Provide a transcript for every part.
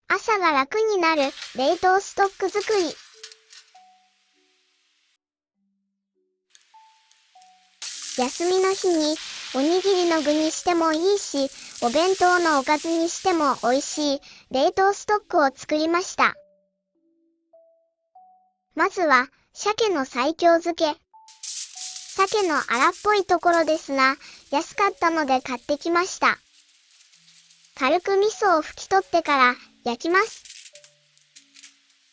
朝が楽になる冷凍ストック作り。休みの日におにぎりの具にしてもいいし、お弁当のおかずにしても美味しい冷凍ストックを作りました。まずは鮭の西京漬け。鮭の荒っぽいところですが、安かったので買ってきました。軽く味噌を拭き取ってから焼きます。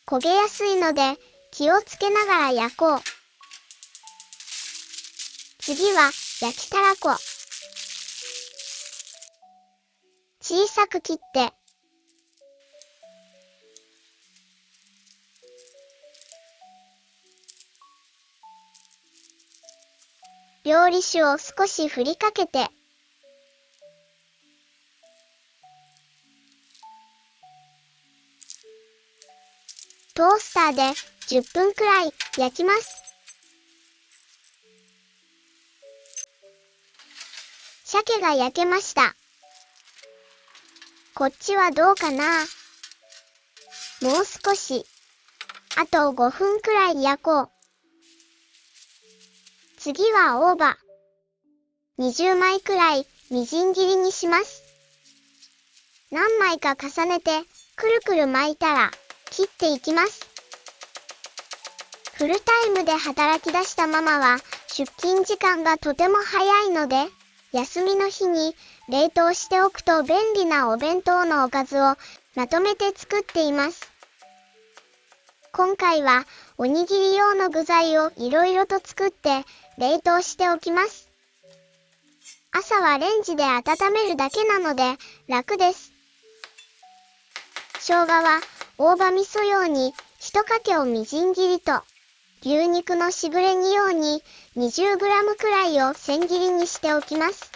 焦げやすいので気をつけながら焼こう。次は焼きたらこ。小さく切って、料理酒を少し振りかけて、トースターで10分くらい焼きます。鮭が焼けました。こっちはどうかな？もう少し。あと5分くらい焼こう。次は大葉。20枚くらいみじん切りにします。何枚か重ねてくるくる巻いたら切っていきます。フルタイムで働き出したママは出勤時間がとても早いので、休みの日に冷凍しておくと便利なお弁当のおかずをまとめて作っています。今回はおにぎり用の具材をいろいろと作って冷凍しておきます。朝はレンジで温めるだけなので楽です。生姜は大葉味噌用に1かけをみじん切りと、牛肉のしぐれ煮用に 20g くらいを千切りにしておきます。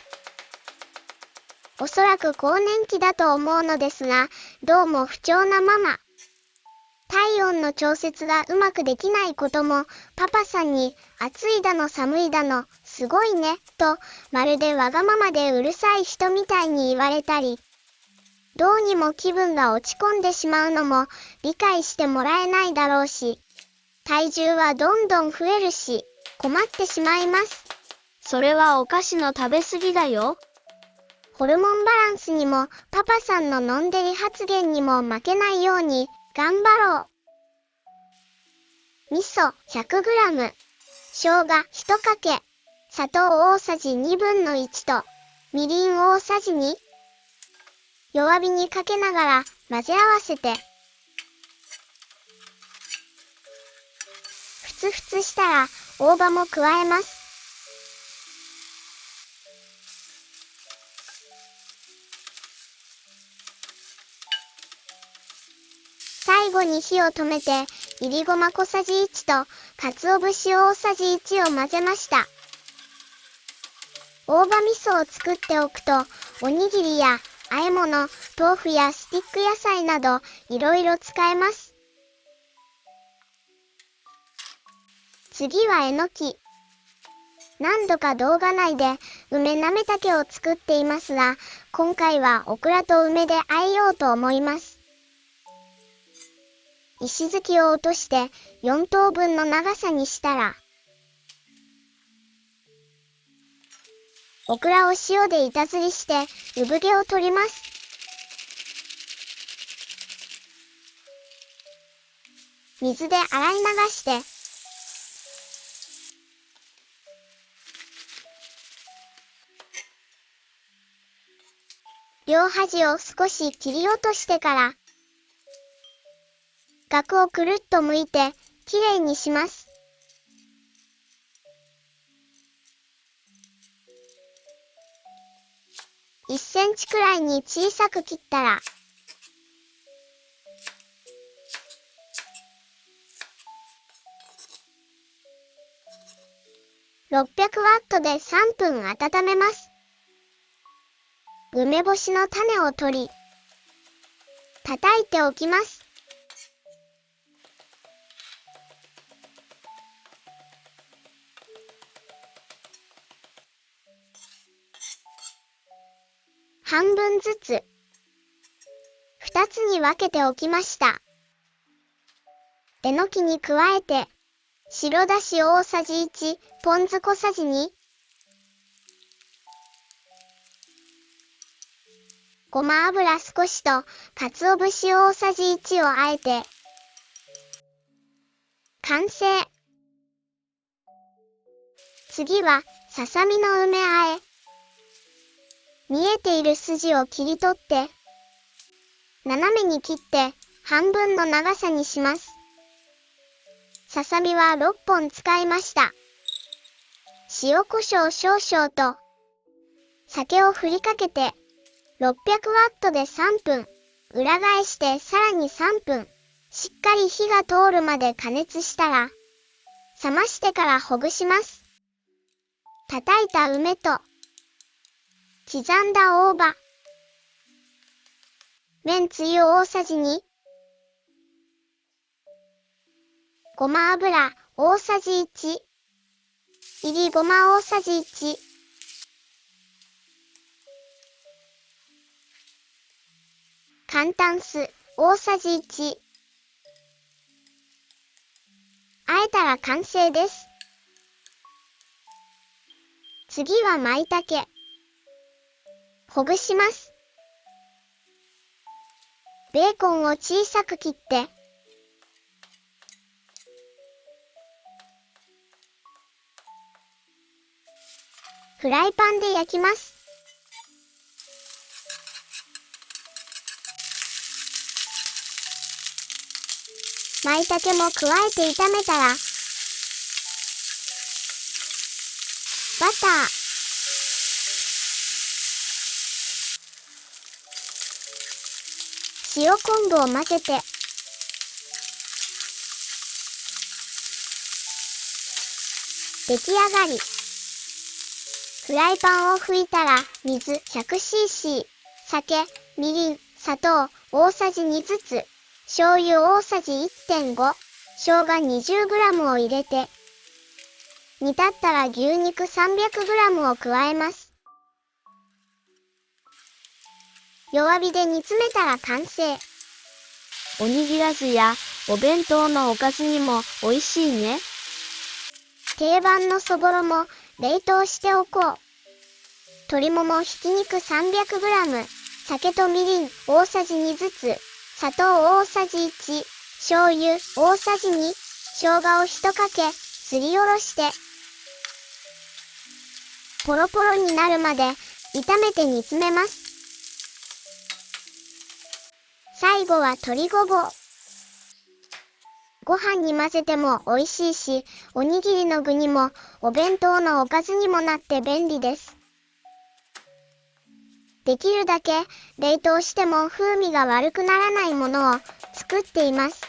おそらく更年期だと思うのですが、どうも不調なママ。体温の調節がうまくできないことも、パパさんに暑いだの寒いだの、すごいね、と、まるでわがままでうるさい人みたいに言われたり、どうにも気分が落ち込んでしまうのも理解してもらえないだろうし、体重はどんどん増えるし、困ってしまいます。それはお菓子の食べ過ぎだよ。ホルモンバランスにもパパさんののんでり発言にも負けないように頑張ろう。味噌 100g、生姜1かけ、砂糖大さじ1/2と、みりん大さじ2。弱火にかけながら混ぜ合わせて、ふつふつしたら大葉も加えます。最後に火を止めて、いりごま小さじ1と、鰹節大さじ1を混ぜました。大葉味噌を作っておくと、おにぎりや和え物、豆腐やスティック野菜など、いろいろ使えます。次はえのき。何度か動画内で梅なめたけを作っていますが、今回はオクラと梅で和えようと思います。石突きを落として4等分の長さにしたら、オクラを塩で板ずりして産毛を取ります。水で洗い流して、両端を少し切り落としてから、ガをくるっと剥いてきれいにします。1センチくらいに小さく切ったら、600ワットで3分温めます。梅干しの種を取り、叩いておきます。半分ずつ。2つに分けておきました。えのきに加えて、白だし大さじ1、ポン酢小さじ2、ごま油少しと、鰹節大さじ1をあえて、完成。次は、ささみの梅あえ。見えている筋を切り取って、斜めに切って、半分の長さにします。ささみは6本使いました。塩コショウ少々と、酒を振りかけて、600ワットで3分、裏返してさらに3分、しっかり火が通るまで加熱したら、冷ましてからほぐします。叩いた梅と、刻んだ大葉、めんつゆ大さじ2、ごま油大さじ1、いりごま大さじ1、簡単酢大さじ1。あえたら完成です。次は舞茸。ほぐします。ベーコンを小さく切って、フライパンで焼きます。舞茸も加えて炒めたら、バター、塩昆布を混ぜて、出来上がり。フライパンを拭いたら、水 100cc、酒、みりん、砂糖大さじ2ずつ、醤油大さじ 1.5、生姜 20g を入れて、煮立ったら牛肉 300g を加えます。弱火で煮詰めたら完成。おにぎらずやお弁当のおかずにも美味しいね。定番のそぼろも冷凍しておこう。鶏ももひき肉 300g、酒とみりん大さじ2ずつ、砂糖大さじ1、醤油大さじ2、生姜を1かけ、すりおろして、ポロポロになるまで炒めて煮詰めます。最後は鶏ごぼう。ご飯に混ぜても美味しいし、おにぎりの具にもお弁当のおかずにもなって便利です。できるだけ冷凍しても風味が悪くならないものを作っています。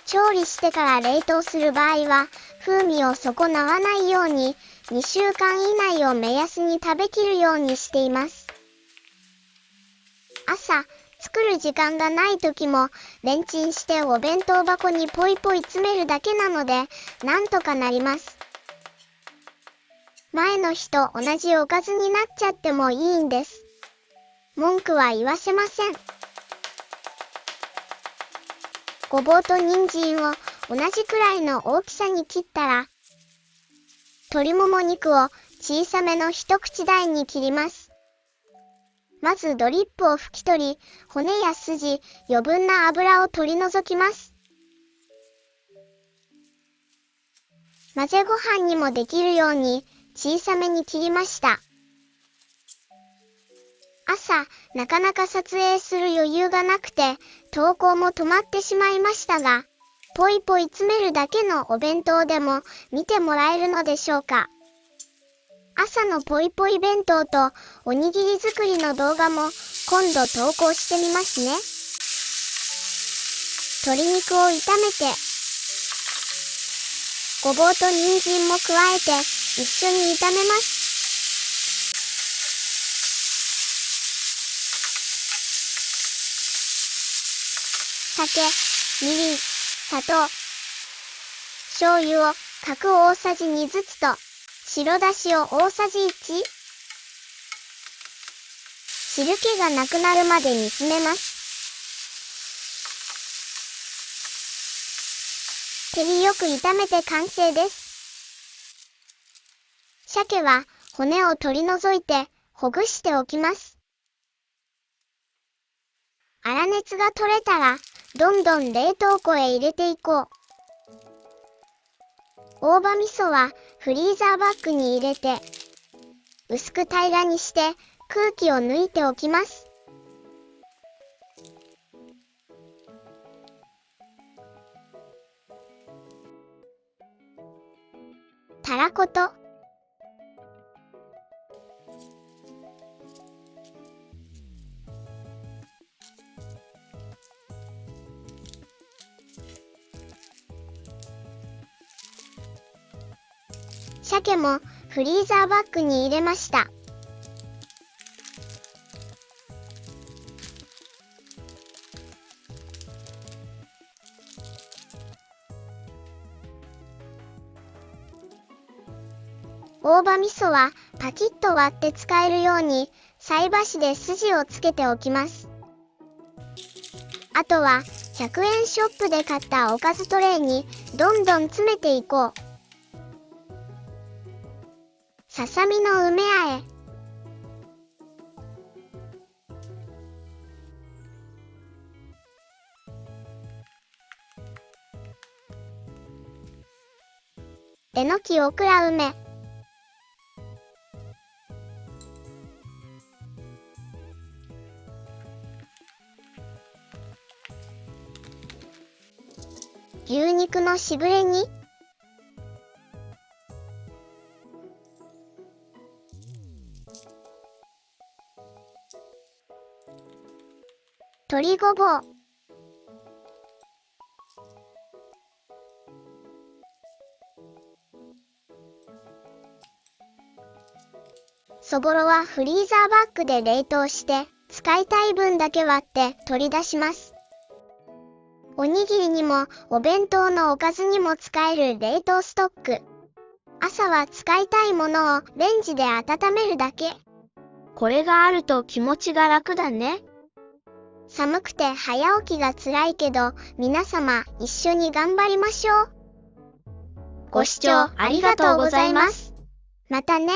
調理してから冷凍する場合は風味を損なわないように2週間以内を目安に食べきるようにしています。朝、作る時間がない時もレンチンしてお弁当箱にポイポイ詰めるだけなのでなんとかなります。前の日と同じおかずになっちゃってもいいんです。文句は言わせません。ごぼうと人参を同じくらいの大きさに切ったら、鶏もも肉を小さめの一口大に切ります。まずドリップを拭き取り、骨や筋、余分な油を取り除きます。混ぜご飯にもできるように小さめに切りました。朝、なかなか撮影する余裕がなくて、投稿も止まってしまいましたが、ポイポイ詰めるだけのお弁当でも見てもらえるのでしょうか。朝のポイポイ弁当とおにぎり作りの動画も今度投稿してみますね。鶏肉を炒めて、ごぼうと人参も加えて一緒に炒めます。酒、みりん、砂糖、醤油を各大さじ2ずつと白だしを大さじ1、汁気がなくなるまで煮詰めます。照りよく炒めて完成です。鮭は骨を取り除いてほぐしておきます。粗熱が取れたら、どんどん冷凍庫へ入れていこう。大葉味噌はフリーザーバッグに入れて、薄く平らにして空気を抜いておきます。たらこと、鮭もフリーザーバッグに入れました。大葉味噌はパキッと割って使えるように菜箸で筋をつけておきます。あとは100円ショップで買ったおかずトレイにどんどん詰めていこう。ささみの梅あえ、えのきオクラ梅、牛肉のしぐれ煮、鶏ごぼう、そぼろはフリーザーバッグで冷凍して使いたい分だけ割って取り出します。おにぎりにもお弁当のおかずにも使える冷凍ストック。朝は使いたいものをレンジで温めるだけ。これがあると気持ちが楽だね。寒くて早起きが辛いけど、皆様一緒に頑張りましょう。ご視聴ありがとうございます。またね。